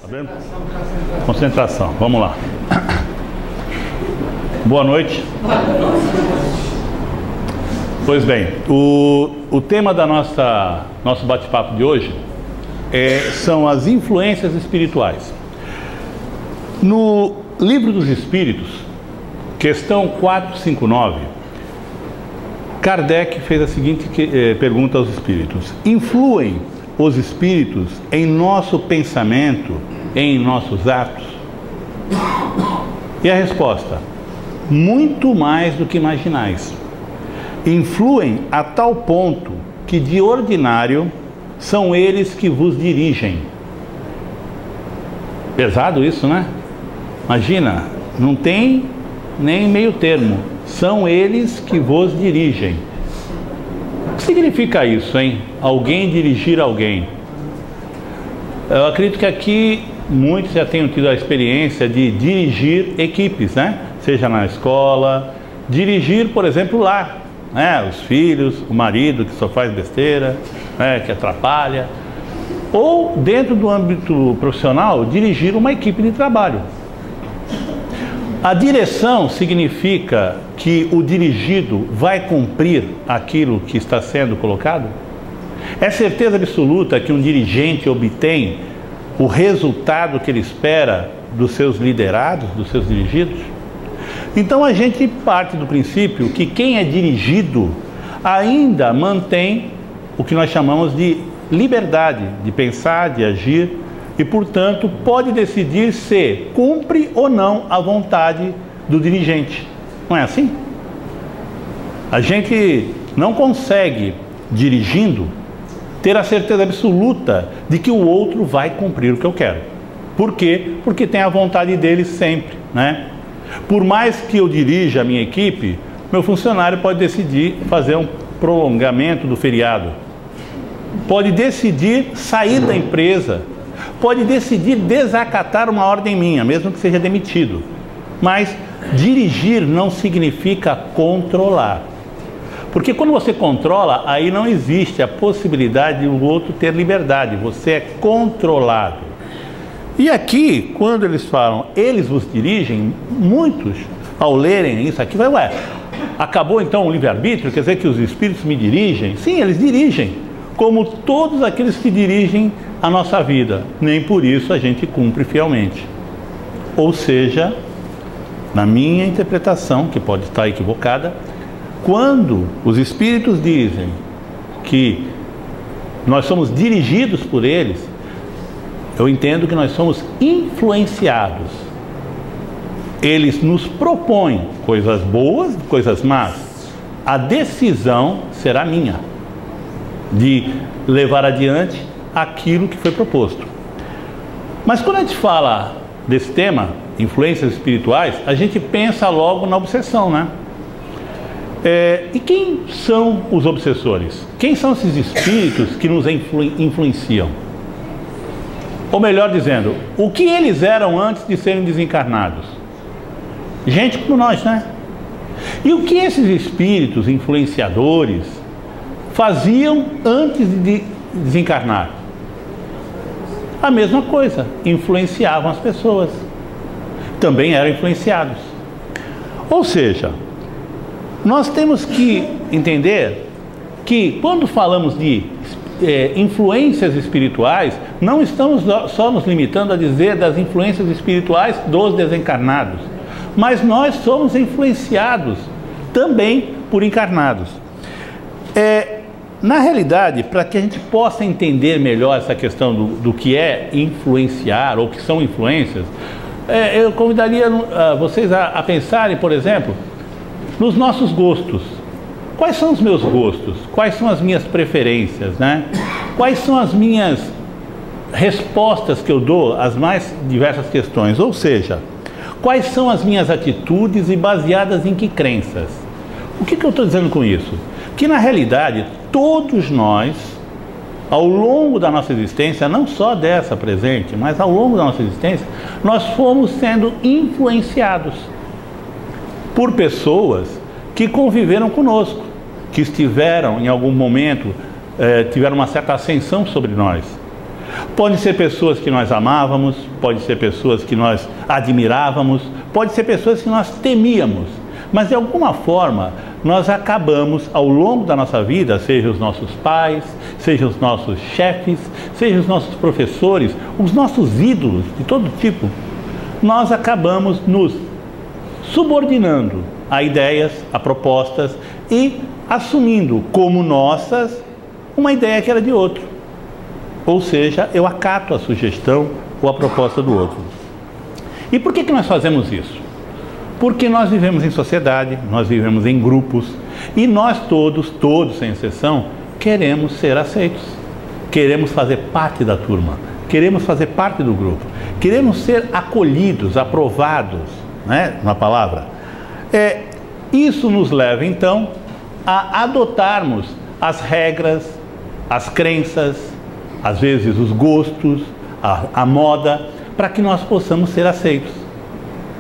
vendo? Concentração, vamos lá. Boa noite. Pois bem, o tema da nosso bate-papo de hoje são as influências espirituais. No Livro dos Espíritos, questão 459, Kardec fez a seguinte pergunta aos espíritos: influem os espíritos em nosso pensamento, em nossos atos? E a resposta: muito mais do que imaginais. Influem a tal ponto que de ordinário são eles que vos dirigem. Pesado isso, né? Imagina, não tem nem meio termo. São eles que vos dirigem. O que significa isso, hein? Alguém dirigir alguém. Eu acredito que aqui muitos já tenham tido a experiência de dirigir equipes, né? Seja na escola, dirigir, por exemplo, lá, né? Os filhos, o marido que só faz besteira, né? Que atrapalha. Ou dentro do âmbito profissional, dirigir uma equipe de trabalho. A direção significa que o dirigido vai cumprir aquilo que está sendo colocado? É certeza absoluta que um dirigente obtém o resultado que ele espera dos seus liderados, dos seus dirigidos? Então a gente parte do princípio que quem é dirigido ainda mantém o que nós chamamos de liberdade de pensar, de agir, e portanto pode decidir se cumpre ou não a vontade do dirigente. Não é assim? A gente não consegue, dirigindo, ter a certeza absoluta de que o outro vai cumprir o que eu quero. Por quê? Porque tem a vontade dele sempre, né? Por mais que eu dirija a minha equipe, meu funcionário pode decidir fazer um prolongamento do feriado, pode decidir sair da empresa, pode decidir desacatar uma ordem minha, mesmo que seja demitido. Mas dirigir não significa controlar. Porque quando você controla, aí não existe a possibilidade do outro ter liberdade. Você é controlado. E aqui, quando eles falam, eles vos dirigem, muitos, ao lerem isso aqui, vai, ué, acabou então o livre-arbítrio? Quer dizer que os espíritos me dirigem? Sim, eles dirigem, como todos aqueles que dirigem a nossa vida. Nem por isso a gente cumpre fielmente. Ou seja, na minha interpretação, que pode estar equivocada, quando os espíritos dizem que nós somos dirigidos por eles, eu entendo que nós somos influenciados. Eles nos propõem coisas boas, coisas más. A decisão será minha de levar adiante aquilo que foi proposto. Mas quando a gente fala desse tema, influências espirituais, a gente pensa logo na obsessão, né? E quem são os obsessores? Quem são esses espíritos que nos influenciam? Ou melhor dizendo, o que eles eram antes de serem desencarnados? Gente como nós, né? E o que esses espíritos influenciadores faziam antes de desencarnar? A mesma coisa, influenciavam as pessoas. Também eram influenciados. Ou seja, nós temos que entender que quando falamos de influências espirituais, não estamos só nos limitando a dizer das influências espirituais dos desencarnados, mas nós somos influenciados também por encarnados. Na realidade, para que a gente possa entender melhor essa questão do que é influenciar ou o que são influências, eu convidaria vocês a pensarem, por exemplo, nos nossos gostos. Quais são os meus gostos? Quais são as minhas preferências, né? Quais são as minhas respostas que eu dou às mais diversas questões? Ou seja, quais são as minhas atitudes e baseadas em que crenças? O que eu estou dizendo com isso? Que na realidade, todos nós, ao longo da nossa existência, não só dessa presente, mas ao longo da nossa existência, nós fomos sendo influenciados por pessoas que conviveram conosco, que estiveram em algum momento, tiveram uma certa ascensão sobre nós. Podem ser pessoas que nós amávamos, pode ser pessoas que nós admirávamos, pode ser pessoas que nós temíamos. Mas de alguma forma nós acabamos ao longo da nossa vida, seja os nossos pais, seja os nossos chefes, seja os nossos professores, os nossos ídolos de todo tipo, nós acabamos nos subordinando a ideias, a propostas e assumindo como nossas uma ideia que era de outro. Ou seja, eu acato a sugestão ou a proposta do outro. E por que nós fazemos isso? Porque nós vivemos em sociedade, nós vivemos em grupos e nós todos sem exceção, queremos ser aceitos. Queremos fazer parte da turma, queremos fazer parte do grupo, queremos ser acolhidos, aprovados, né, na palavra. Isso nos leva então a adotarmos as regras, as crenças, às vezes os gostos, a moda, para que nós possamos ser aceitos.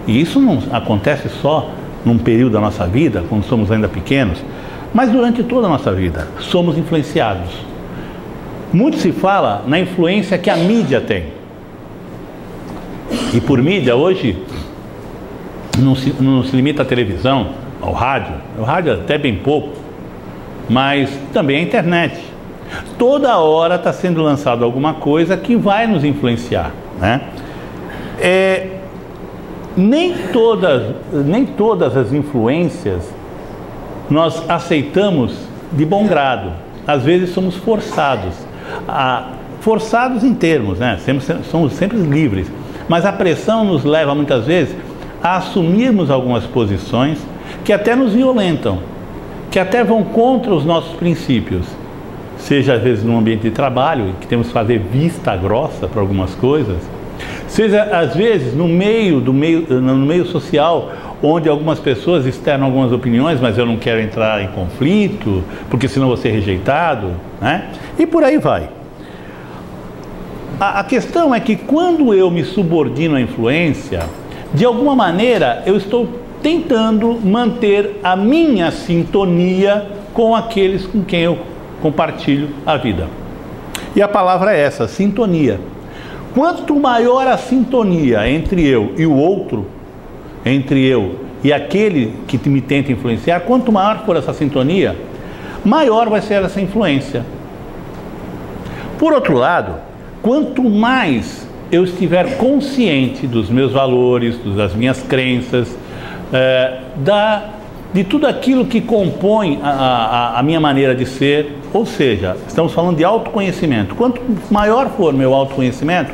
E isso não acontece só num período da nossa vida, quando somos ainda pequenos, mas durante toda a nossa vida somos influenciados. Muito se fala na influência que a mídia tem. E por mídia hoje não se limita à televisão, ao rádio. O rádio até bem pouco, mas também a internet. Toda hora está sendo lançado alguma coisa que vai nos influenciar, né? Nem todas as influências nós aceitamos de bom grado. Às vezes somos forçados. Forçados em termos, né? Somos sempre livres. Mas a pressão nos leva muitas vezes a assumirmos algumas posições que até nos violentam, que até vão contra os nossos princípios. Seja às vezes no ambiente de trabalho, que temos que fazer vista grossa para algumas coisas, seja às vezes no meio social, onde algumas pessoas externam algumas opiniões, mas eu não quero entrar em conflito, porque senão vou ser rejeitado, né? E por aí vai. A questão é que quando eu me subordino à influência, de alguma maneira eu estou tentando manter a minha sintonia com aqueles com quem eu compartilho a vida. E a palavra é essa, sintonia. Quanto maior a sintonia entre eu e o outro, entre eu e aquele que me tenta influenciar, quanto maior for essa sintonia, maior vai ser essa influência. Por outro lado, quanto mais eu estiver consciente dos meus valores, das minhas crenças, de tudo aquilo que compõe a minha maneira de ser, ou seja, estamos falando de autoconhecimento. Quanto maior for meu autoconhecimento,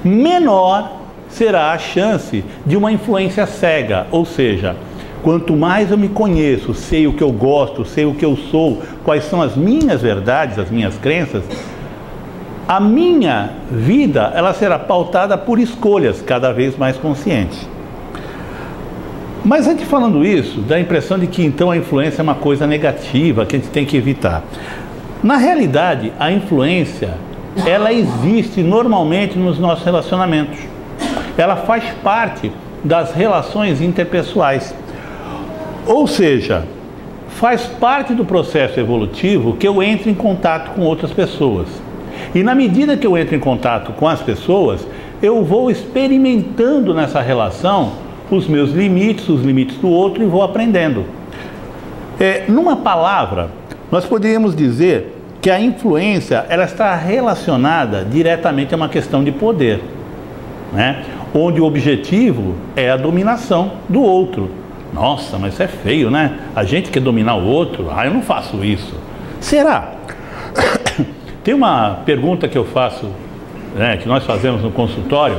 menor será a chance de uma influência cega, ou seja, quanto mais eu me conheço, sei o que eu gosto, sei o que eu sou, quais são as minhas verdades, as minhas crenças, a minha vida ela será pautada por escolhas cada vez mais conscientes. Mas antes falando isso, dá a impressão de que então a influência é uma coisa negativa, que a gente tem que evitar. Na realidade, a influência, ela existe normalmente nos nossos relacionamentos. Ela faz parte das relações interpessoais. Ou seja, faz parte do processo evolutivo que eu entro em contato com outras pessoas. E na medida que eu entro em contato com as pessoas, eu vou experimentando nessa relação os meus limites, os limites do outro e vou aprendendo. Numa palavra, nós poderíamos dizer que a influência ela está relacionada diretamente a uma questão de poder, né? Onde o objetivo é a dominação do outro. Nossa, mas isso é feio, né? A gente quer dominar o outro, eu não faço isso. Será? Tem uma pergunta que eu faço, né, que nós fazemos no consultório.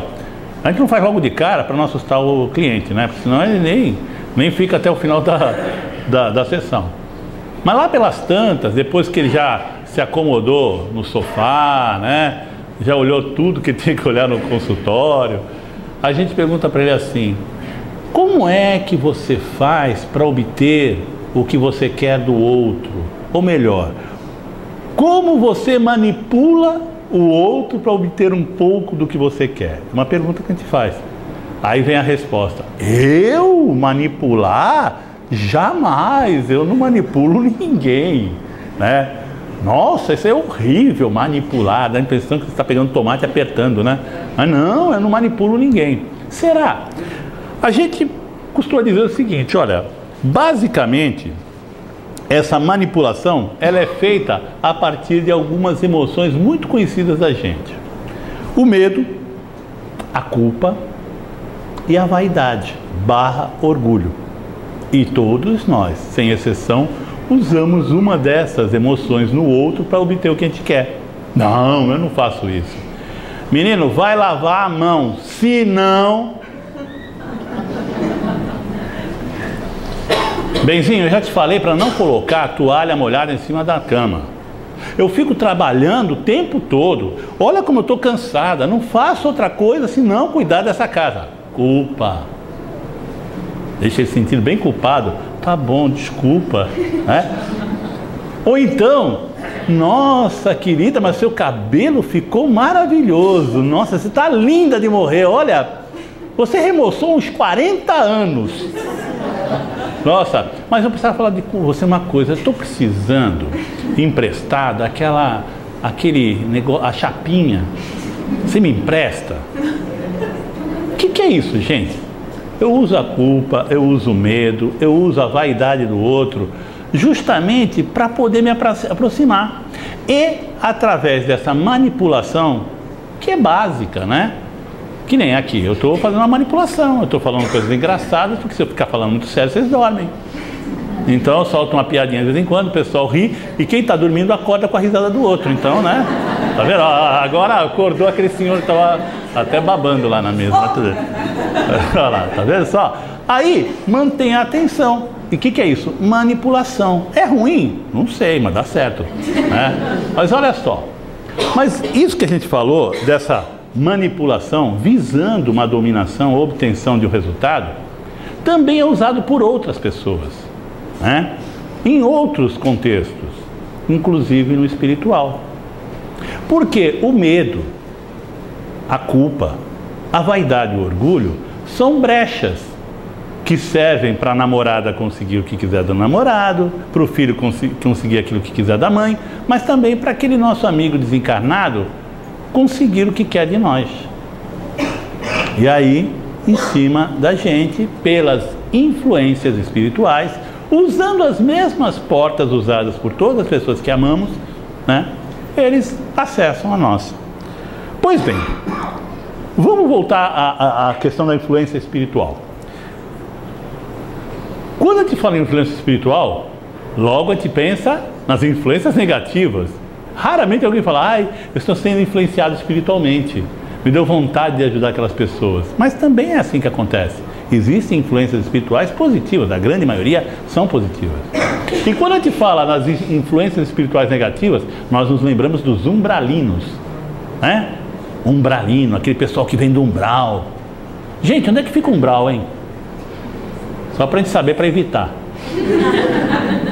A gente não faz logo de cara para não assustar o cliente, né? Porque senão ele nem fica até o final da sessão. Mas lá pelas tantas, depois que ele já se acomodou no sofá, né? Já olhou tudo que tem que olhar no consultório, a gente pergunta para ele assim: como é que você faz para obter o que você quer do outro? Ou melhor, como você manipula o outro para obter um pouco do que você quer? É uma pergunta que a gente faz. Aí vem a resposta: eu manipular? Jamais, eu não manipulo ninguém, né? Nossa, isso é horrível, manipular, dá a impressão que você está pegando tomate e apertando, né? Mas não, eu não manipulo ninguém. Será? A gente costuma dizer o seguinte, olha, basicamente, essa manipulação, ela é feita a partir de algumas emoções muito conhecidas da gente. O medo, a culpa e a vaidade, /orgulho. E todos nós, sem exceção, usamos uma dessas emoções no outro para obter o que a gente quer. Não, eu não faço isso. Menino, vai lavar a mão, se não... Benzinho, eu já te falei para não colocar a toalha molhada em cima da cama. Eu fico trabalhando o tempo todo. Olha como eu estou cansada. Não faço outra coisa senão cuidar dessa casa. Culpa. Deixa ele se sentir bem culpado. Tá bom, desculpa. Né? Ou então, nossa querida, mas seu cabelo ficou maravilhoso. Nossa, você está linda de morrer. Olha, você remoçou uns 40 anos. Nossa, mas eu precisava falar com você uma coisa. Eu estou precisando emprestado aquele negócio, a chapinha. Você me empresta? O que é isso, gente? Eu uso a culpa, eu uso o medo, eu uso a vaidade do outro, justamente para poder me aproximar. E através dessa manipulação, que é básica, né? Que nem aqui, eu estou fazendo uma manipulação, eu estou falando coisas engraçadas, porque se eu ficar falando muito sério, vocês dormem. Então eu solto uma piadinha de vez em quando, o pessoal ri, e quem está dormindo acorda com a risada do outro. Então, né? Tá vendo? Agora acordou aquele senhor que estava até babando lá na mesa. Olha lá, tá vendo só? Aí, mantenha a atenção. E o que é isso? Manipulação. É ruim? Não sei, mas dá certo. Né? Mas olha só. Mas isso que a gente falou, dessa manipulação, visando uma dominação ou obtenção de um resultado, também é usado por outras pessoas, né? Em outros contextos, inclusive no espiritual. Porque o medo, a culpa, a vaidade e o orgulho são brechas que servem para a namorada conseguir o que quiser do namorado, para o filho conseguir aquilo que quiser da mãe, mas também para aquele nosso amigo desencarnado conseguir o que quer de nós. E aí, em cima da gente, pelas influências espirituais, usando as mesmas portas usadas por todas as pessoas que amamos, né, eles acessam a nossa. Pois bem, vamos voltar à questão da influência espiritual. Quando a gente fala em influência espiritual, logo a gente pensa nas influências negativas. Raramente alguém fala, ai, eu estou sendo influenciado espiritualmente, me deu vontade de ajudar aquelas pessoas. Mas também é assim que acontece. Existem influências espirituais positivas, a grande maioria são positivas. E quando a gente fala nas influências espirituais negativas, nós nos lembramos dos umbralinos, né? Umbralino, aquele pessoal que vem do umbral. Gente, onde é que fica o umbral, hein? Só para a gente saber, para evitar.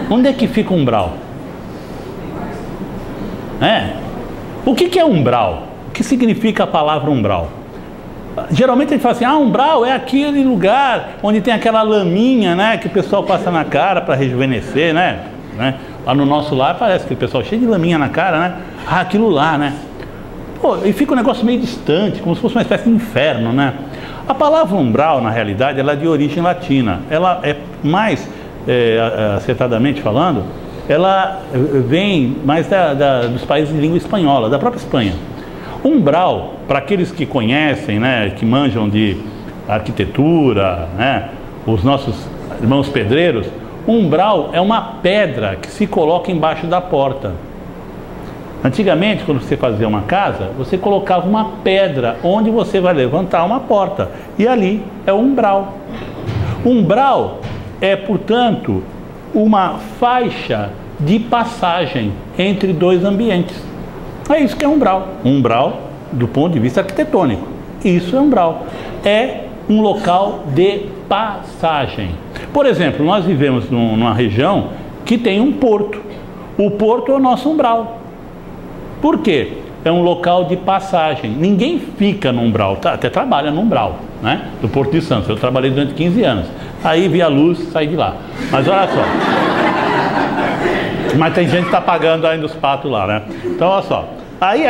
Onde é que fica o umbral? O que é umbral? O que significa a palavra umbral? Geralmente a gente fala assim, umbral é aquele lugar onde tem aquela laminha, né, que o pessoal passa na cara para rejuvenescer, né? Lá no nosso lar parece que o pessoal cheio de laminha na cara, né? Aquilo lá, né? Pô, e fica um negócio meio distante, como se fosse uma espécie de inferno, né? A palavra umbral, na realidade, ela é de origem latina. Ela é mais, acertadamente falando, ela vem mais dos países de língua espanhola, da própria Espanha. Umbral, para aqueles que conhecem, né, que manjam de arquitetura, né, os nossos irmãos pedreiros, umbral é uma pedra que se coloca embaixo da porta. Antigamente, quando você fazia uma casa, você colocava uma pedra onde você vai levantar uma porta. E ali é o umbral. Umbral é, portanto, uma faixa de passagem entre dois ambientes. É isso que é umbral. Umbral, do ponto de vista arquitetônico. Isso é umbral. É um local de passagem. Por exemplo, nós vivemos numa região que tem um porto. O porto é o nosso umbral. Por quê? É um local de passagem. Ninguém fica no umbral, até trabalha no umbral, né? Do Porto de Santos. Eu trabalhei durante 15 anos. Aí vi a luz, saí de lá. Mas olha só. Mas tem gente que está pagando ainda os patos lá, né? Então, olha só. Aí,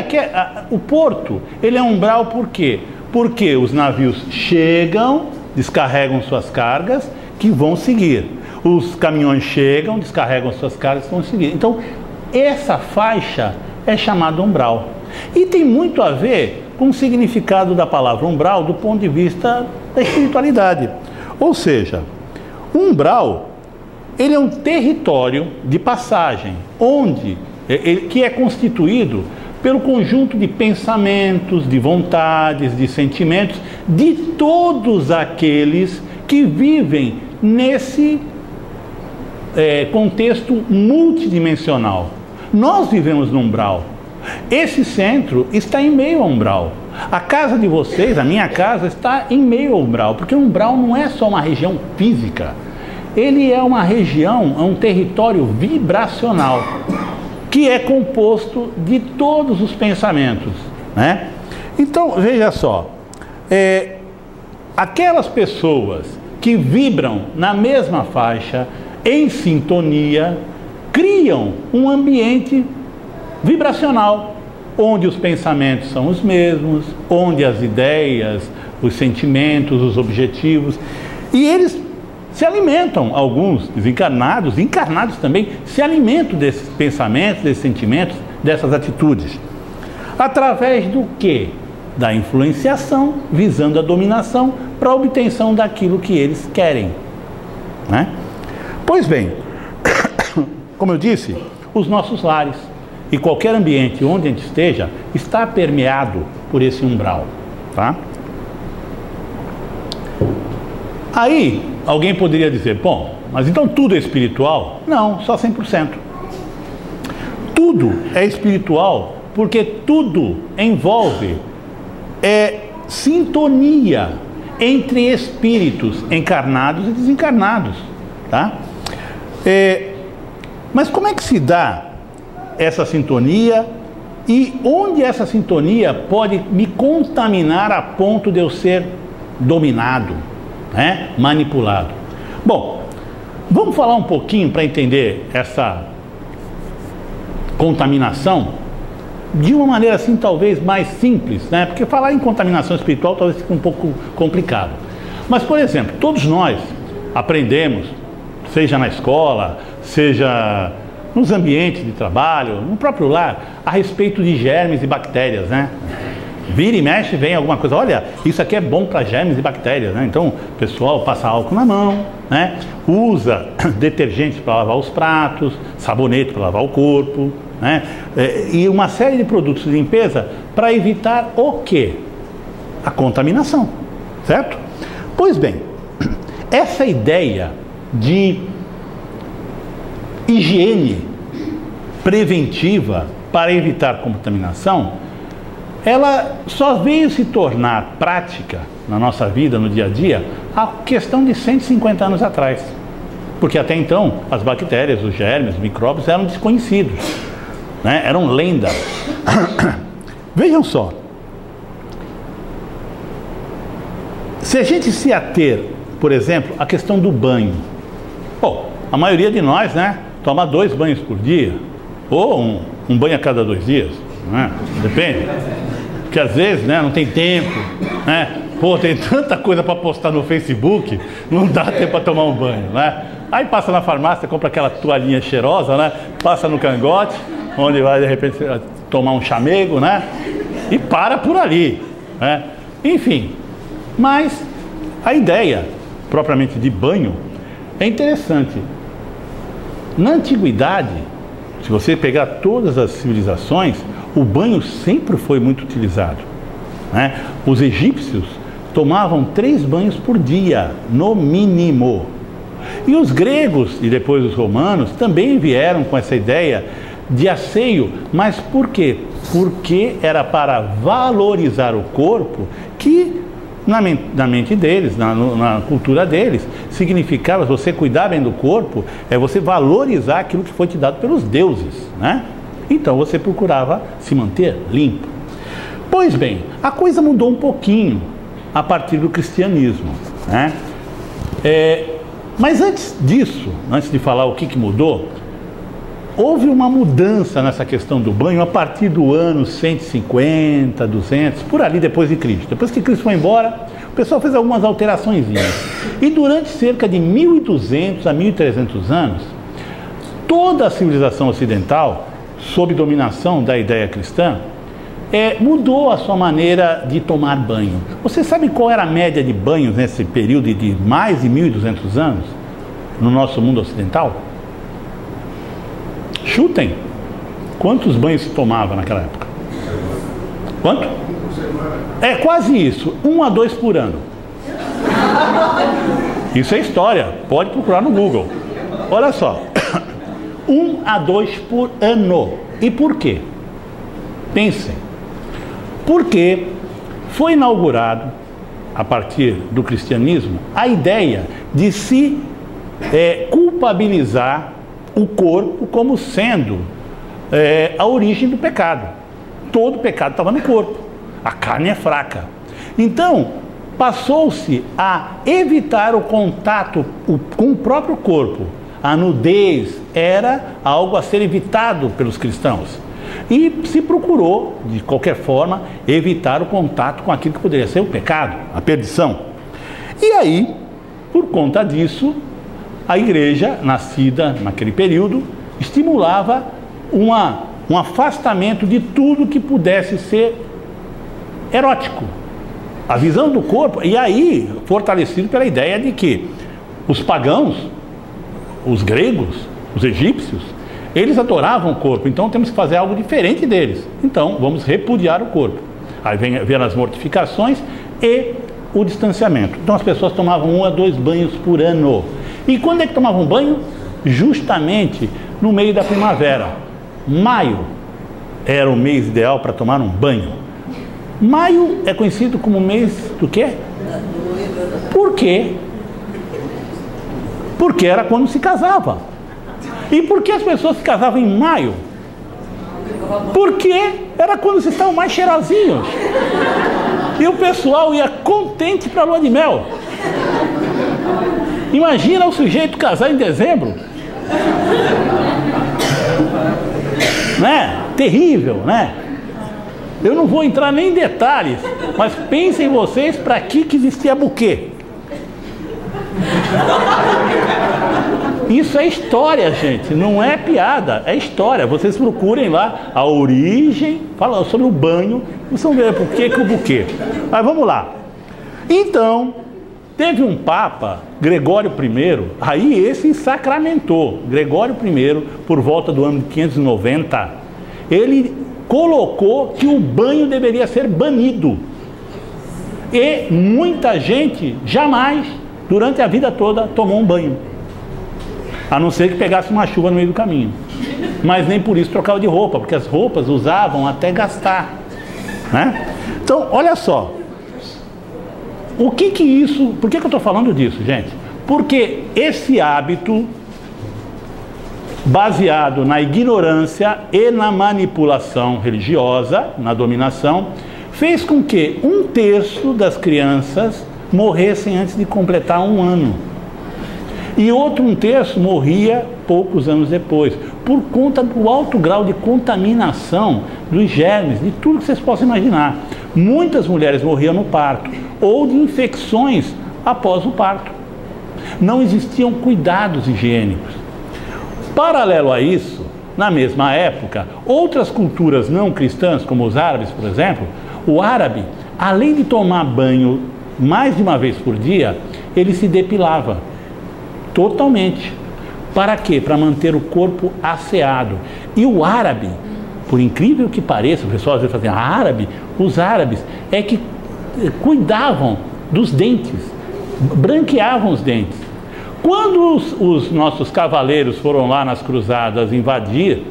o porto, ele é umbral por quê? Porque os navios chegam, descarregam suas cargas, que vão seguir. Os caminhões chegam, descarregam suas cargas, que vão seguir. Então, essa faixa é chamada umbral. E tem muito a ver com o significado da palavra umbral do ponto de vista da espiritualidade. Ou seja, o umbral, ele é um território de passagem, que é constituído pelo conjunto de pensamentos, de vontades, de sentimentos, de todos aqueles que vivem nesse contexto multidimensional. Nós vivemos no umbral. Esse centro está em meio ao umbral. A casa de vocês, a minha casa, está em meio ao umbral, porque o umbral não é só uma região física, ele é uma região, é um território vibracional, que é composto de todos os pensamentos, né? Então, veja só, aquelas pessoas que vibram na mesma faixa, em sintonia, criam um ambiente vibracional, onde os pensamentos são os mesmos, onde as ideias, os sentimentos, os objetivos, e eles se alimentam, alguns desencarnados, encarnados também, se alimentam desses pensamentos, desses sentimentos, dessas atitudes. Através do quê? Da influenciação, visando a dominação, para a obtenção daquilo que eles querem, né? Pois bem, como eu disse, os nossos lares e qualquer ambiente onde a gente esteja está permeado por esse umbral, tá? Aí, alguém poderia dizer, bom, mas então tudo é espiritual? Não, só 100%. Tudo é espiritual porque tudo envolve sintonia entre espíritos encarnados e desencarnados, tá? Mas como é que se dá essa sintonia e onde essa sintonia pode me contaminar a ponto de eu ser dominado, né? Manipulado? Bom, vamos falar um pouquinho para entender essa contaminação de uma maneira assim talvez mais simples, né? Porque falar em contaminação espiritual talvez fique um pouco complicado. Mas, por exemplo, todos nós aprendemos, seja na escola, seja nos ambientes de trabalho, no próprio lar, a respeito de germes e bactérias, né? Vira e mexe, vem alguma coisa, olha, isso aqui é bom para germes e bactérias, né? Então, o pessoal passa álcool na mão, né? Usa detergente para lavar os pratos, sabonete para lavar o corpo, né? E uma série de produtos de limpeza para evitar o quê? A contaminação, certo? Pois bem, essa ideia de higiene preventiva para evitar contaminação, ela só veio se tornar prática na nossa vida, no dia a dia, a questão de 150 anos atrás. Porque até então, as bactérias, os germes, os micróbios eram desconhecidos, né? Eram lendas. Vejam só, se a gente se ater, por exemplo, à questão do banho. Bom, a maioria de nós, né, toma 2 banhos por dia, ou um banho a cada 2 dias, né? Depende. Porque às vezes, né, não tem tempo, né? Pô, tem tanta coisa para postar no Facebook, não dá tempo para tomar um banho, né? Aí passa na farmácia, compra aquela toalhinha cheirosa, né? Passa no cangote, onde vai de repente tomar um chamego, né? E para por ali, né? Enfim, mas a ideia propriamente de banho é interessante. Na antiguidade, se você pegar todas as civilizações, o banho sempre foi muito utilizado, né? Os egípcios tomavam 3 banhos por dia, no mínimo. E os gregos e depois os romanos também vieram com essa ideia de asseio. Mas por quê? Porque era para valorizar o corpo, que na mente deles, na cultura deles, significava você cuidar bem do corpo, é você valorizar aquilo que foi te dado pelos deuses, né? Então você procurava se manter limpo. Pois bem, a coisa mudou um pouquinho a partir do cristianismo, né? Mas antes disso, antes de falar o que mudou, houve uma mudança nessa questão do banho a partir do ano 150, 200, por ali depois de Cristo. Depois que Cristo foi embora, o pessoal fez algumas alterações. E durante cerca de 1200 a 1300 anos, toda a civilização ocidental, sob dominação da ideia cristã, mudou a sua maneira de tomar banho. Você sabe qual era a média de banhos nesse período de mais de 1200 anos no nosso mundo ocidental? Chutem. Quantos banhos se tomava naquela época? Quanto? É quase isso. 1 a 2 por ano. Isso é história. Pode procurar no Google. Olha só. 1 a 2 por ano. E por quê? Pensem. Porque foi inaugurado, a partir do cristianismo, a ideia de se culpabilizar o corpo como sendo a origem do pecado. Todo pecado estava no corpo. A carne é fraca. Então, passou-se a evitar o contato com o próprio corpo. A nudez era algo a ser evitado pelos cristãos. E se procurou, de qualquer forma, evitar o contato com aquilo que poderia ser o pecado, a perdição. E aí, por conta disso, a igreja, nascida naquele período, estimulava um afastamento de tudo que pudesse ser erótico. A visão do corpo, e aí fortalecido pela ideia de que os pagãos, os gregos, os egípcios, eles adoravam o corpo, então temos que fazer algo diferente deles. Então vamos repudiar o corpo. Aí vieram as mortificações e o distanciamento. Então as pessoas tomavam 1 a 2 banhos por ano. E quando é que tomavam banho? Justamente no meio da primavera. Maio era o mês ideal para tomar um banho. Maio é conhecido como mês do quê? Por quê? Porque era quando se casava. E por que as pessoas se casavam em maio? Porque era quando vocês estavam mais cheirosinhos. E o pessoal ia contente para a lua de mel. Imagina o sujeito casar em dezembro. Né? Terrível, né? Eu não vou entrar nem em detalhes, mas pensem vocês para que existia buquê. Isso é história, gente, não é piada, é história. Vocês procurem lá a origem, fala sobre o banho, vocês vão ver por que o buquê. Mas vamos lá. Então, teve um Papa, Gregório I, aí esse sacramentou. Gregório I, por volta do ano 590, ele colocou que o banho deveria ser banido. E muita gente jamais, durante a vida toda, tomou um banho. A não ser que pegasse uma chuva no meio do caminho. Mas nem por isso trocava de roupa, porque as roupas usavam até gastar. Né? Então, olha só. Por que eu estou falando disso, gente? Porque esse hábito, baseado na ignorância e na manipulação religiosa, na dominação, fez com que 1/3 das crianças morressem antes de completar 1 ano. E outro 1/3 morria poucos anos depois, por conta do alto grau de contaminação dos germes, de tudo que vocês possam imaginar. Muitas mulheres morriam no parto, ou de infecções após o parto. Não existiam cuidados higiênicos. Paralelo a isso, na mesma época, outras culturas não cristãs, como os árabes, por exemplo, o árabe, além de tomar banho mais de uma vez por dia, ele se depilava. Totalmente. Para quê? Para manter o corpo asseado. E o árabe, por incrível que pareça, o pessoal às vezes fala assim, árabe, os árabes é que cuidavam dos dentes, branqueavam os dentes. Quando os nossos cavaleiros foram lá nas cruzadas invadir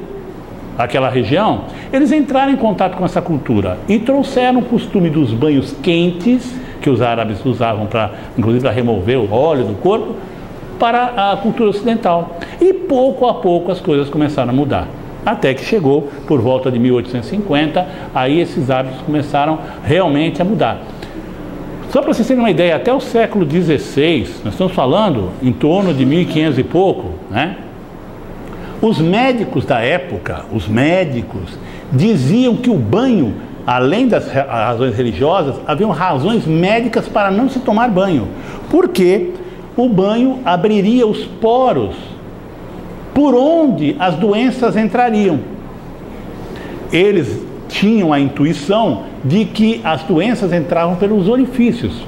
aquela região, eles entraram em contato com essa cultura e trouxeram o costume dos banhos quentes, que os árabes usavam para, inclusive, para remover o óleo do corpo, para a cultura ocidental. E pouco a pouco as coisas começaram a mudar. Até que chegou por volta de 1850, aí esses hábitos começaram realmente a mudar. Só para vocês terem uma ideia, até o século XVI, nós estamos falando em torno de 1500 e pouco, né? Os médicos da época, os médicos, diziam que o banho, além das razões religiosas, haviam razões médicas para não se tomar banho. Porque o banho abriria os poros por onde as doenças entrariam. Eles tinham a intuição de que as doenças entravam pelos orifícios,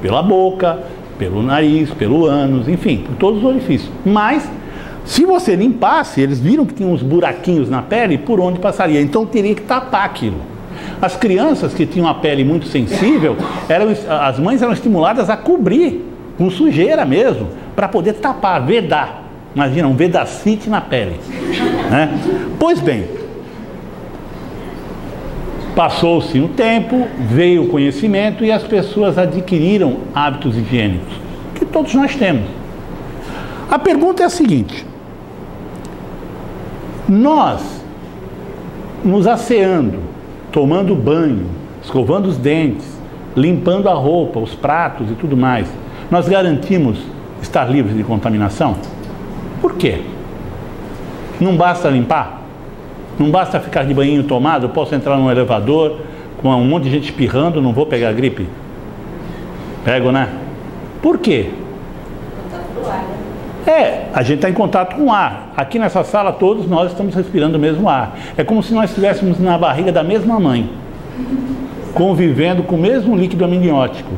pela boca, pelo nariz, pelo ânus, enfim, por todos os orifícios. Mas, se você limpasse, eles viram que tinha uns buraquinhos na pele por onde passaria, então teria que tapar aquilo. As crianças que tinham a pele muito sensível, as mães eram estimuladas a cobrir com sujeira mesmo, para poder tapar, vedar. Imagina, um vedacite na pele, né? Pois bem, passou-se um tempo, veio o conhecimento e as pessoas adquiriram hábitos higiênicos, que todos nós temos. A pergunta é a seguinte: nós, nos asseando, tomando banho, escovando os dentes, limpando a roupa, os pratos e tudo mais, nós garantimos estar livres de contaminação? Por quê? Não basta limpar? Não basta ficar de banhinho tomado? Eu posso entrar num elevador com um monte de gente espirrando, não vou pegar gripe? Pego, né? Por quê? A gente está em contato com o ar. Aqui nessa sala todos nós estamos respirando o mesmo ar. É como se nós estivéssemos na barriga da mesma mãe, convivendo com o mesmo líquido amniótico.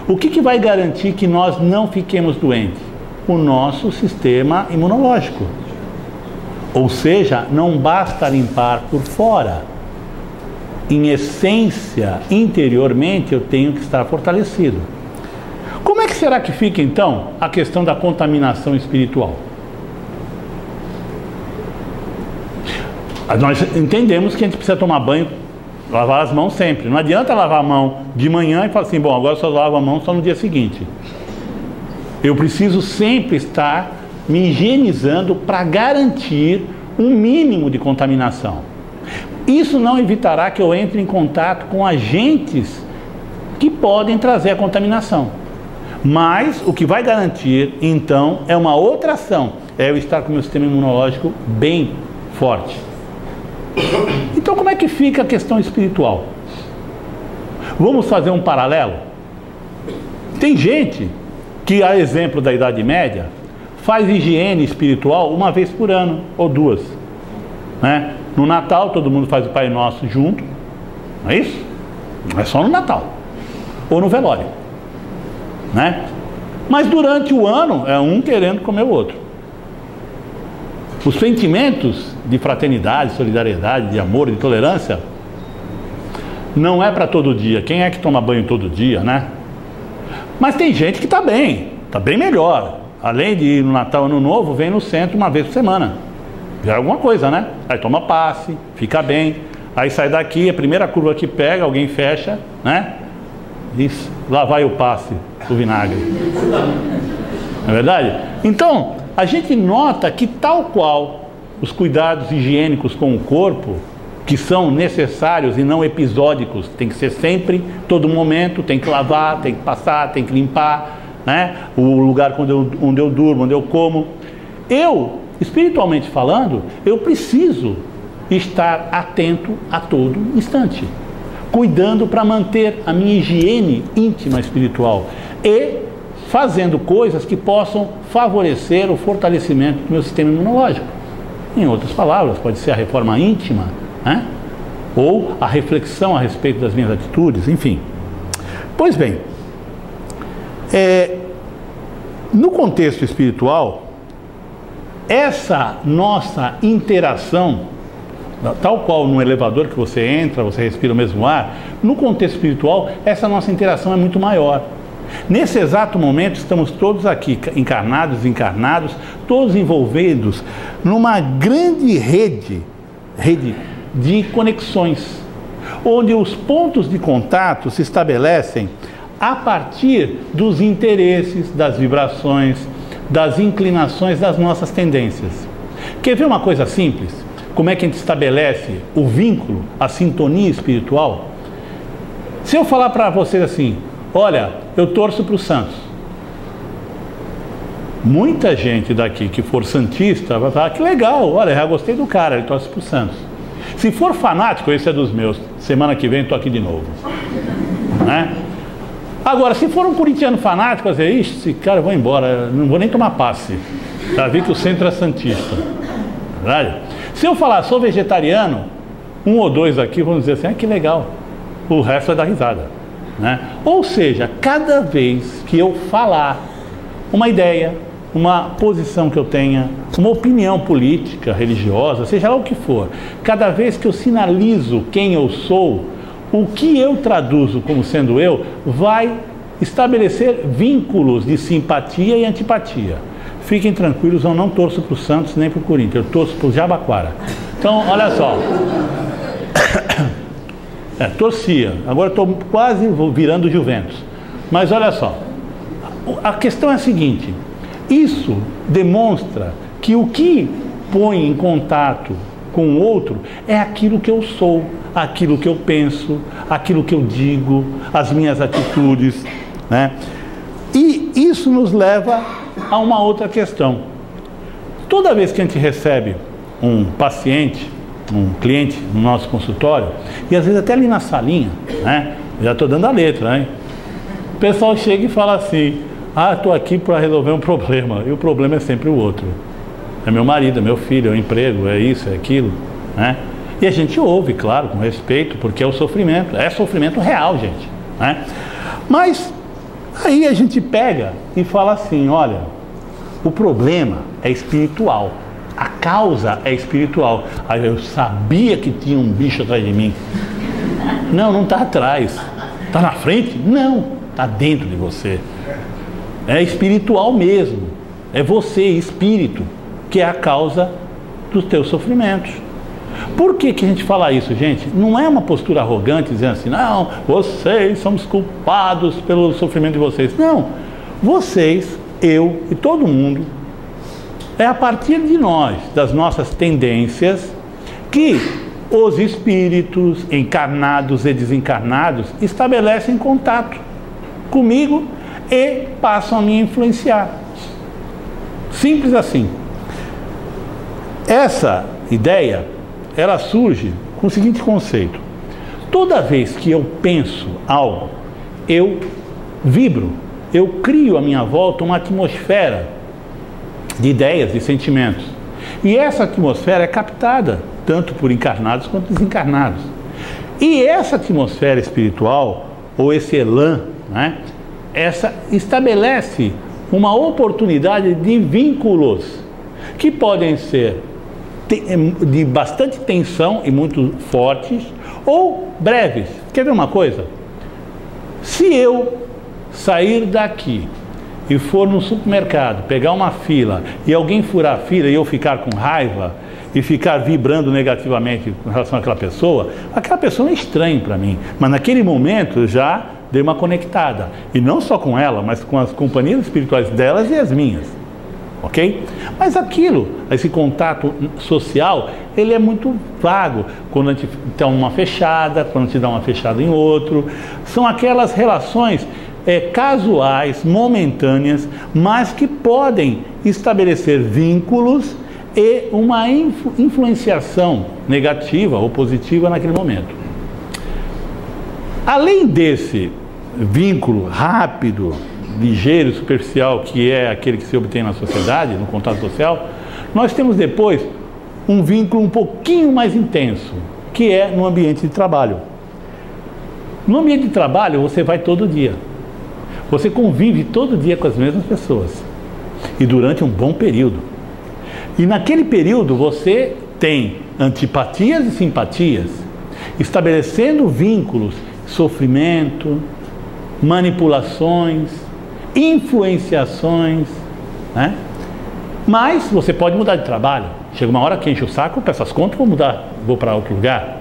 O que vai garantir que nós não fiquemos doentes? O nosso sistema imunológico. Ou seja, não basta limpar por fora. Em essência, interiormente, eu tenho que estar fortalecido. Como é que será que fica, então, a questão da contaminação espiritual? Nós entendemos que a gente precisa tomar banho, lavar as mãos sempre. Não adianta lavar a mão de manhã e falar assim, bom, agora eu só lavo a mão só no dia seguinte. Eu preciso sempre estar me higienizando para garantir um mínimo de contaminação. Isso não evitará que eu entre em contato com agentes que podem trazer a contaminação. Mas o que vai garantir, então, é uma outra ação. É eu estar com o meu sistema imunológico bem forte. Então, como é que fica a questão espiritual? Vamos fazer um paralelo? Tem gente que, a exemplo da Idade Média, faz higiene espiritual uma vez por ano, ou duas, né? No Natal, todo mundo faz o Pai Nosso junto, não é isso? Não é só no Natal, ou no velório, né? Mas durante o ano, é um querendo comer o outro. Os sentimentos de fraternidade, solidariedade, de amor, de tolerância, não é para todo dia. Quem é que toma banho todo dia, né? Mas tem gente que está bem melhor. Além de ir no Natal, Ano Novo, vem no centro uma vez por semana. Já é alguma coisa, né? Aí toma passe, fica bem. Aí sai daqui, a primeira curva que pega, alguém fecha, né? E lá vai o passe, o vinagre. Não é verdade? Então, a gente nota que tal qual os cuidados higiênicos com o corpo, que são necessários e não episódicos, tem que ser sempre, todo momento, tem que lavar, tem que passar, tem que limpar, né? O lugar onde eu durmo, onde eu como. Eu, espiritualmente falando, eu preciso estar atento a todo instante, cuidando para manter a minha higiene íntima espiritual e fazendo coisas que possam favorecer o fortalecimento do meu sistema imunológico. Em outras palavras, pode ser a reforma íntima, né? Ou a reflexão a respeito das minhas atitudes, enfim. Pois bem, no contexto espiritual, essa nossa interação, tal qual no elevador que você entra, você respira o mesmo ar, no contexto espiritual, essa nossa interação é muito maior. Nesse exato momento, estamos todos aqui, encarnados, desencarnados, todos envolvidos numa grande rede de conexões, onde os pontos de contato se estabelecem a partir dos interesses, das vibrações, das inclinações, das nossas tendências. Quer ver uma coisa simples? Como é que a gente estabelece o vínculo, a sintonia espiritual? Se eu falar para vocês assim, olha, eu torço para o Santos. Muita gente daqui que for santista vai falar que legal, olha, já gostei do cara, ele torce pro Santos. Se for fanático, esse é dos meus, semana que vem estou aqui de novo, né? Agora, se for um corintiano fanático, vai dizer, ixi, esse cara, eu vou embora, não vou nem tomar passe, já vi que o centro é santista, verdade? Se eu falar, sou vegetariano, um ou dois aqui vão dizer assim, ah, que legal, o resto vai dar risada, né? Ou seja, cada vez que eu falar uma ideia, uma posição que eu tenha, uma opinião política, religiosa, seja lá o que for, cada vez que eu sinalizo quem eu sou, o que eu traduzo como sendo eu, vai estabelecer vínculos de simpatia e antipatia. Fiquem tranquilos, eu não torço para o Santos nem para o Corinthians, eu torço para o Jabaquara. Então, olha só. Torcia, agora estou quase virando Juventus. Mas olha só, a questão é a seguinte, isso demonstra que o que põe em contato com o outro é aquilo que eu sou, aquilo que eu penso, aquilo que eu digo, as minhas atitudes, né? E isso nos leva a uma outra questão. Toda vez que a gente recebe um paciente, um cliente no nosso consultório, e às vezes até ali na salinha, né? Já estou dando a letra, né? O pessoal chega e fala assim, ah, estou aqui para resolver um problema, e o problema é sempre o outro. É meu marido, é meu filho, é o emprego, é isso, é aquilo, né? E a gente ouve, claro, com respeito, porque é sofrimento real, gente, né? Mas aí a gente pega e fala assim, olha, o problema é espiritual, a causa é espiritual. Aí eu sabia que tinha um bicho atrás de mim. Não, não está atrás. Está na frente? Não, está dentro de você. É espiritual mesmo. É você, espírito, que é a causa dos teus sofrimentos. Por que que a gente fala isso, gente? Não é uma postura arrogante dizendo assim, não, vocês somos culpados pelo sofrimento de vocês. Não, vocês, eu e todo mundo, é a partir de nós, das nossas tendências, que os espíritos encarnados e desencarnados estabelecem contato comigo e passam a me influenciar. Simples assim. Essa ideia, ela surge com o seguinte conceito. Toda vez que eu penso algo, eu vibro, eu crio à minha volta uma atmosfera de ideias, de sentimentos. E essa atmosfera é captada tanto por encarnados quanto desencarnados. E essa atmosfera espiritual, ou esse elan, né, essa estabelece uma oportunidade de vínculos que podem ser de bastante tensão e muito fortes, ou breves. Quer ver uma coisa? Se eu sair daqui e for no supermercado, pegar uma fila e alguém furar a fila e eu ficar com raiva e ficar vibrando negativamente com relação àquela pessoa não é estranha para mim, mas naquele momento eu já dei uma conectada, e não só com ela, mas com as companhias espirituais delas e as minhas, ok? Mas esse contato social, ele é muito vago, quando a gente dá uma fechada, quando a gente dá uma fechada em outro, são aquelas relações casuais, momentâneas, mas que podem estabelecer vínculos e uma influenciação negativa ou positiva naquele momento. Além desse vínculo rápido, ligeiro, superficial, que é aquele que se obtém na sociedade, no contato social, nós temos depois um vínculo um pouquinho mais intenso, que é no ambiente de trabalho. No ambiente de trabalho você vai todo dia. Você convive todo dia com as mesmas pessoas. E durante um bom período. E naquele período você tem antipatias e simpatias, estabelecendo vínculos, sofrimento, manipulações, influenciações, né? Mas você pode mudar de trabalho. Chega uma hora que enche o saco, peço as contas, vou para outro lugar.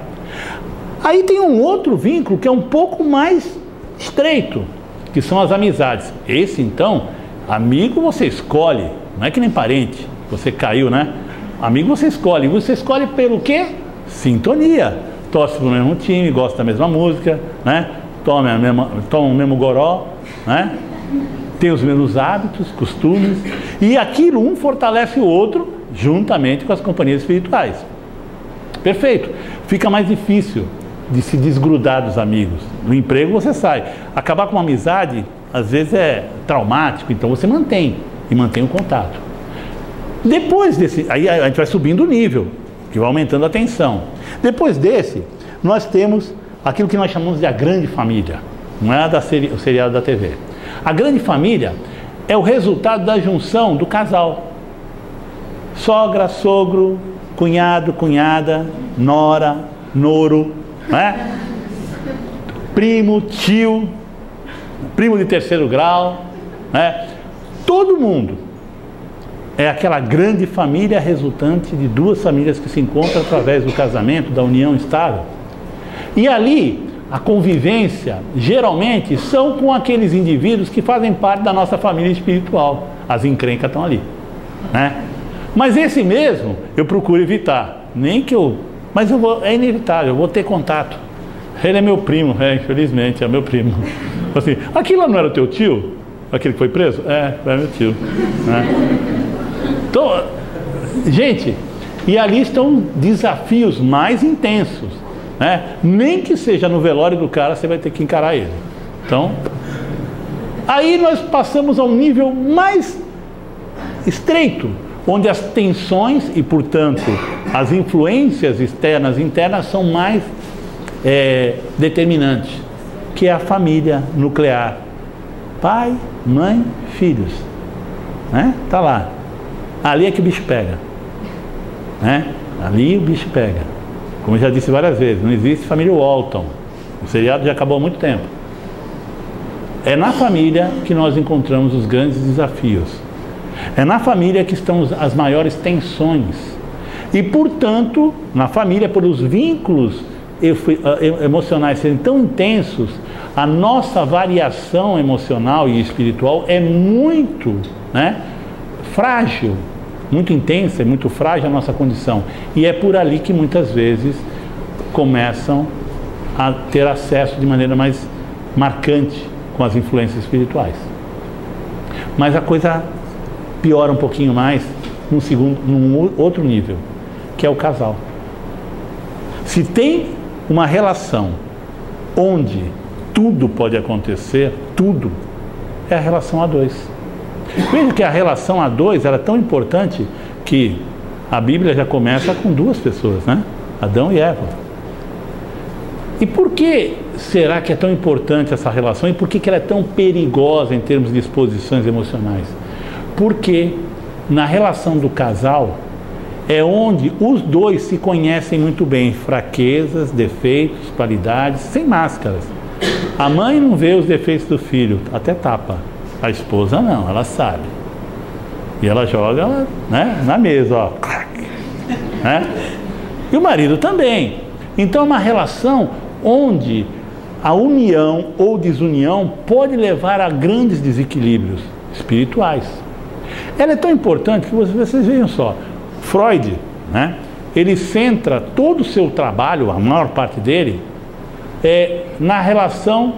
Aí tem um outro vínculo que é um pouco mais estreito, que são as amizades. Esse então, amigo você escolhe, não é que nem parente, você caiu, né? Amigo você escolhe pelo quê? Sintonia. Torce pro mesmo time, gosta da mesma música, né? Toma o mesmo goró, né? tem os mesmos hábitos, costumes, e aquilo um fortalece o outro juntamente com as companhias espirituais. Perfeito. Fica mais difícil de se desgrudar dos amigos. No emprego você sai. Acabar com uma amizade, às vezes é traumático, então você mantém o contato. Depois desse, aí a gente vai subindo o nível, que vai aumentando a tensão. Depois desse, nós temos aquilo que nós chamamos de a grande família. Não é o seriado da TV. A grande família é o resultado da junção do casal. Sogra, sogro, cunhado, cunhada, nora, noro, né? Primo, tio, primo de terceiro grau, né? Todo mundo é aquela grande família resultante de duas famílias que se encontram através do casamento, da união estável. E ali, a convivência, geralmente, são com aqueles indivíduos que fazem parte da nossa família espiritual. As encrencas estão ali, né? Mas esse mesmo, eu procuro evitar. Mas é inevitável, eu vou ter contato. Ele é meu primo, infelizmente, é meu primo. Assim, aquilo não era teu tio? Aquele que foi preso? É meu tio, né? Então, gente, e ali estão desafios mais intensos, né? Nem que seja no velório do cara, você vai ter que encarar ele. Então, aí nós passamos a um nível mais estreito, onde as tensões e, portanto, as influências externas e internas são mais determinantes, que é a família nuclear. Pai, mãe, filhos, né? Tá lá. Ali é que o bicho pega, né? Ali o bicho pega. Como eu já disse várias vezes, não existe família Walton. O seriado já acabou há muito tempo. É na família que nós encontramos os grandes desafios. É na família que estão as maiores tensões. E, portanto, na família, por os vínculos emocionais serem tão intensos, a nossa variação emocional e espiritual é muito, né, frágil, muito intensa e muito frágil a nossa condição. E é por ali que muitas vezes começam a ter acesso de maneira mais marcante com as influências espirituais. Mas a coisa piora um pouquinho mais num outro nível, que é o casal. Se tem uma relação onde tudo pode acontecer, tudo, é a relação a dois. Veja que a relação a dois era tão importante que a Bíblia já começa com duas pessoas, né? Adão e Eva. E por que será que é tão importante essa relação e por que ela é tão perigosa em termos de exposições emocionais? Porque na relação do casal é onde os dois se conhecem muito bem, fraquezas, defeitos, qualidades, sem máscaras. A mãe não vê os defeitos do filho, até tapa. A esposa não, ela sabe. E ela joga, né, na mesa, ó. Né? E o marido também. Então é uma relação onde a união ou desunião pode levar a grandes desequilíbrios espirituais. Ela é tão importante que vocês vejam só, Freud, né, ele centra todo o seu trabalho, a maior parte dele, na relação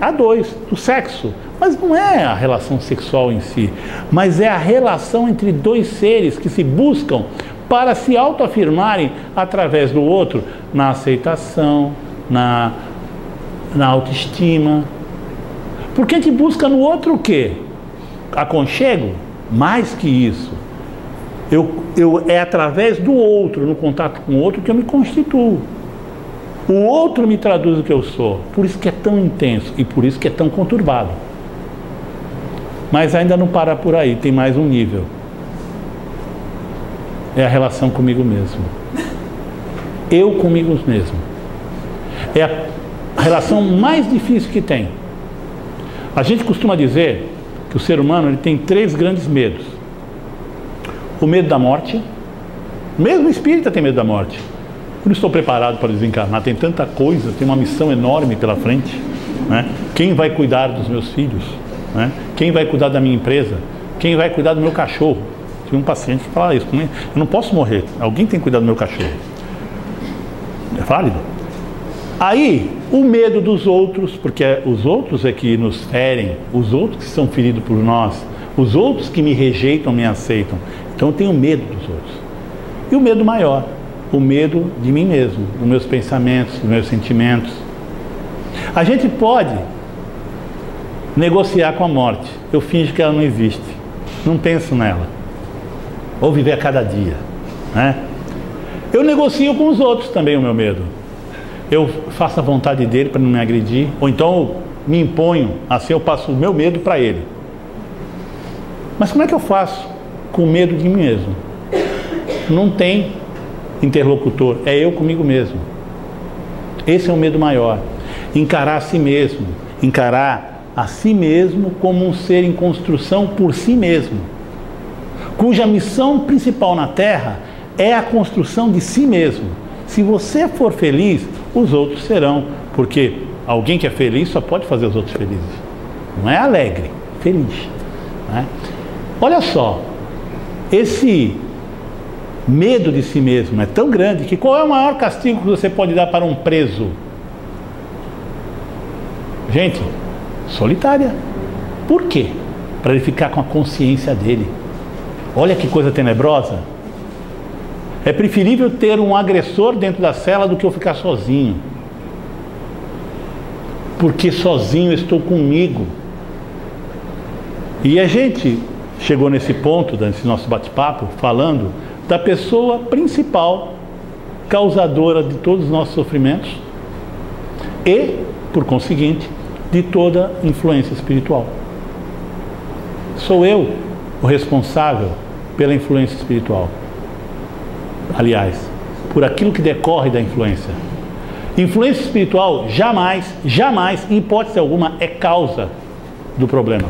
a dois, do sexo. Mas não é a relação sexual em si, mas é a relação entre dois seres que se buscam para se autoafirmarem através do outro, na aceitação, na autoestima. Porque a gente busca no outro o quê? Aconchego? Mais que isso. É através do outro, no contato com o outro, que eu me constituo. O outro me traduz o que eu sou. Por isso que é tão intenso e por isso que é tão conturbado. Mas ainda não para por aí, tem mais um nível. É a relação comigo mesmo. Eu comigo mesmo. É a relação mais difícil que tem. A gente costuma dizer que o ser humano ele tem 3 grandes medos. O medo da morte. Mesmo o espírita tem medo da morte. Eu não estou preparado para desencarnar, tem tanta coisa, tem uma missão enorme pela frente, né? Quem vai cuidar dos meus filhos? Né? Quem vai cuidar da minha empresa? Quem vai cuidar do meu cachorro? Tive um paciente que fala isso, eu não posso morrer, alguém tem que cuidar do meu cachorro. É válido? Aí, O medo dos outros, porque os outros é que nos ferem, os outros que são feridos por nós, os outros que me rejeitam, me aceitam. Então eu tenho medo dos outros. E o medo maior, o medo de mim mesmo, dos meus pensamentos, dos meus sentimentos. A gente pode negociar com a morte. Eu finjo que ela não existe. Não penso nela. Ou viver a cada dia, né? Eu negocio com os outros também o meu medo. Eu faço a vontade dele para não me agredir, ou então eu me imponho, assim eu passo o meu medo para ele. Mas como é que eu faço com medo de mim mesmo? Não tem interlocutor, é eu comigo mesmo. Esse é o medo maior. Encarar a si mesmo, encarar a si mesmo como um ser em construção por si mesmo, cuja missão principal na Terra é a construção de si mesmo. Se você for feliz, os outros serão, porque alguém que é feliz só pode fazer os outros felizes. Não é alegre, feliz, né? Olha só, esse medo de si mesmo é tão grande que qual é o maior castigo que você pode dar para um preso? Gente, solitária. Por quê? Para ele ficar com a consciência dele. Olha que coisa tenebrosa. É preferível ter um agressor dentro da cela do que eu ficar sozinho. Porque sozinho eu estou comigo. E a gente chegou nesse ponto, nesse nosso bate-papo, falando da pessoa principal causadora de todos os nossos sofrimentos e, por conseguinte, de toda influência espiritual. Sou eu o responsável pela influência espiritual. Aliás, por aquilo que decorre da influência. Influência espiritual jamais, em hipótese alguma, é causa do problema.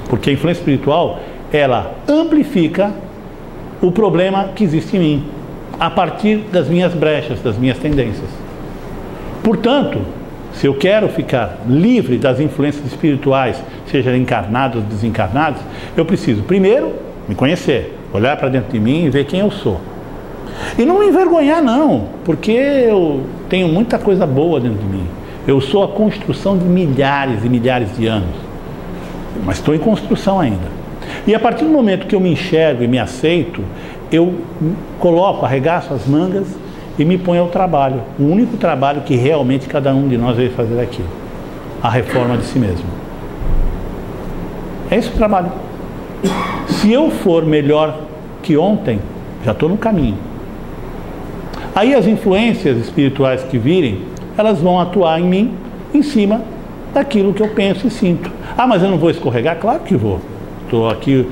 Porque a influência espiritual, ela amplifica o problema que existe em mim, a partir das minhas brechas, das minhas tendências. Portanto, se eu quero ficar livre das influências espirituais, seja encarnadas ou desencarnadas, eu preciso, primeiro, me conhecer, olhar para dentro de mim e ver quem eu sou. E não me envergonhar não, porque eu tenho muita coisa boa dentro de mim. Eu sou a construção de milhares e milhares de anos, mas estou em construção ainda. E a partir do momento que eu me enxergo e me aceito, eu coloco, arregaço as mangas e me ponho ao trabalho. O único trabalho que realmente cada um de nós veio fazer aqui. A reforma de si mesmo. É esse o trabalho. Se eu for melhor que ontem, já estou no caminho. Aí as influências espirituais que virem, elas vão atuar em mim, em cima daquilo que eu penso e sinto. Ah, mas eu não vou escorregar? Claro que vou. Estou aqui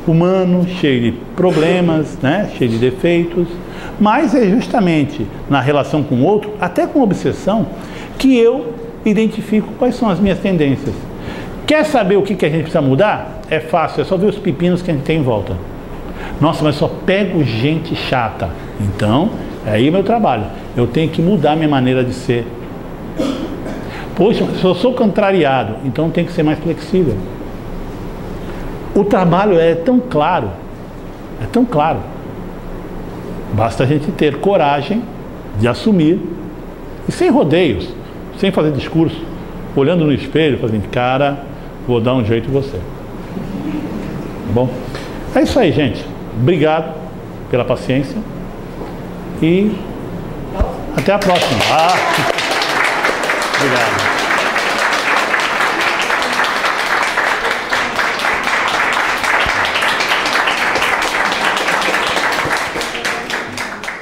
humano, cheio de problemas, né? Cheio de defeitos. Mas é justamente na relação com o outro, até com obsessão, que eu identifico quais são as minhas tendências. Quer saber o que a gente precisa mudar? É fácil, é só ver os pepinos que a gente tem em volta. Nossa, mas só pego gente chata. Então, é aí o meu trabalho. Eu tenho que mudar minha maneira de ser. Poxa, se eu sou contrariado, então tem que ser mais flexível. O trabalho é tão claro, é tão claro. Basta a gente ter coragem de assumir, e sem rodeios, sem fazer discurso, olhando no espelho, fazendo, cara, vou dar um jeito em você. Tá bom? É isso aí, gente. Obrigado pela paciência e até a próxima. Obrigado.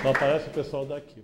Só aparece o pessoal daqui.